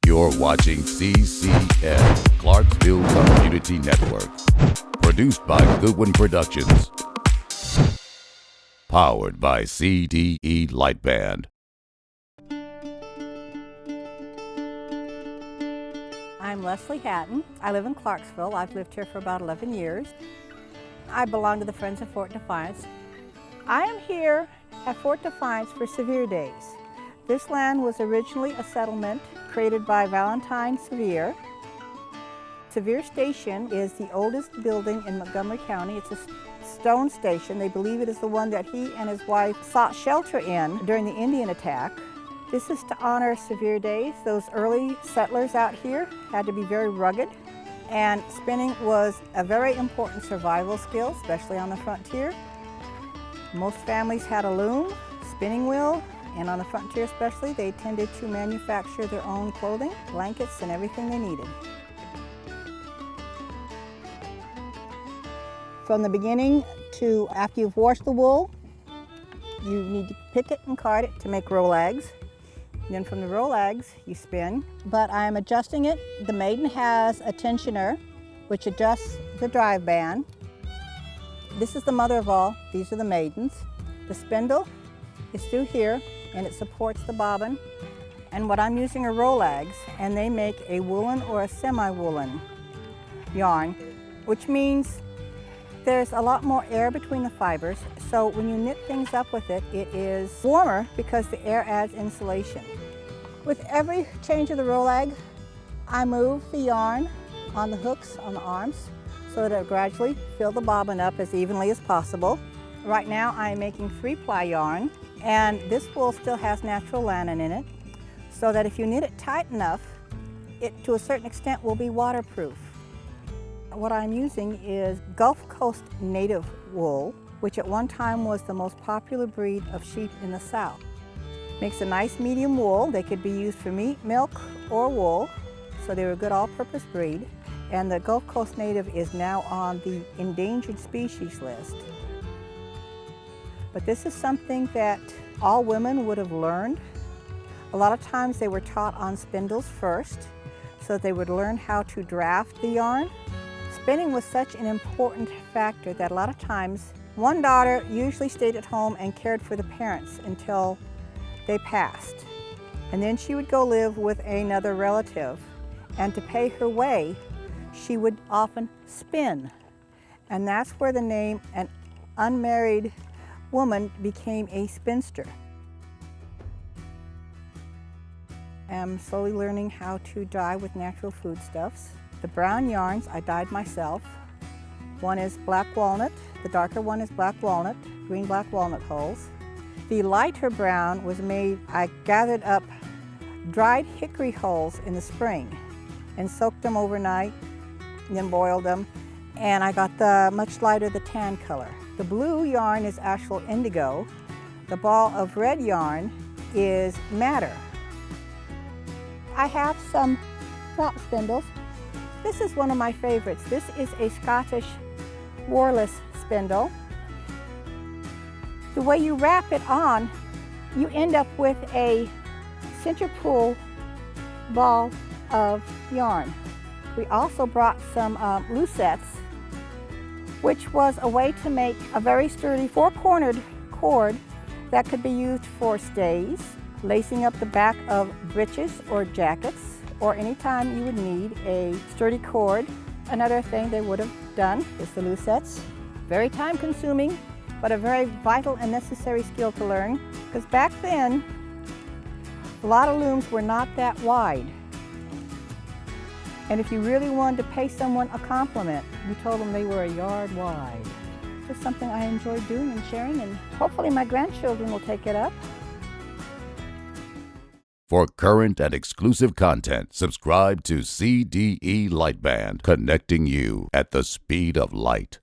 You're watching CCN, Clarksville Community Network. Produced by Goodwin Productions. Powered by CDE Lightband. I'm Leslie Hatton. I live in Clarksville. I've lived here for about 11 years. I belong to the Friends of Fort Defiance. I am here at Fort Defiance for SEVIER Days. This land was originally a settlement created by Valentine SEVIER. SEVIER Station is the oldest building in Montgomery County. It's a stone station. They believe it is the one that he and his wife sought shelter in during the Indian attack. This is to honor SEVIER Days. Those early settlers out here had to be very rugged, and spinning was a very important survival skill, especially on the frontier. Most families had a loom, spinning wheel, and on the frontier especially, they tended to manufacture their own clothing, blankets, and everything they needed. From the beginning to after you've washed the wool, you need to pick it and card it to make rolags. Then from the rolags, you spin. But I'm adjusting it. The maiden has a tensioner, which adjusts the drive band. This is the mother of all. These are the maidens. The spindle is through here, and it supports the bobbin. And what I'm using are rolags, and they make a woolen or a semi-woolen yarn, which means there's a lot more air between the fibers, so when you knit things up with it, it is warmer because the air adds insulation. With every change of the rolag, I move the yarn on the hooks on the arms so that it gradually fill the bobbin up as evenly as possible. Right now I'm making 3-ply yarn, and this wool still has natural linen in it, so that if you knit it tight enough, it to a certain extent will be waterproof. What I'm using is Gulf Coast native wool, which at one time was the most popular breed of sheep in the South. Makes a nice medium wool. They could be used for meat, milk, or wool, so they were a good all-purpose breed. And the Gulf Coast native is now on the endangered species list. But this is something that all women would have learned. A lot of times they were taught on spindles first, so that they would learn how to draft the yarn. Spinning was such an important factor that a lot of times one daughter usually stayed at home and cared for the parents until they passed. And then she would go live with another relative, and to pay her way, she would often spin. And that's where the name an unmarried woman became a spinster. I'm slowly learning how to dye with natural foodstuffs. The brown yarns I dyed myself. One is black walnut, the darker one is black walnut, green black walnut hulls. The lighter brown was made, I gathered up dried hickory hulls in the spring and soaked them overnight, and then boiled them, and I got the much lighter, the tan color. The blue yarn is actual indigo. The ball of red yarn is madder. I have some flop spindles. This is one of my favorites. This is a Scottish warless spindle. The way you wrap it on, you end up with a center pull ball of yarn. We also brought some lucettes, which was a way to make a very sturdy 4-cornered cord that could be used for stays, lacing up the back of breeches or jackets, or anytime you would need a sturdy cord. Another thing they would have done is the lucettes. Very time consuming, but a very vital and necessary skill to learn, because back then, a lot of looms were not that wide. And if you really wanted to pay someone a compliment, you told them they were a yard wide. Just something I enjoy doing and sharing, and hopefully my grandchildren will take it up. For current and exclusive content, subscribe to CDE Lightband, connecting you at the speed of light.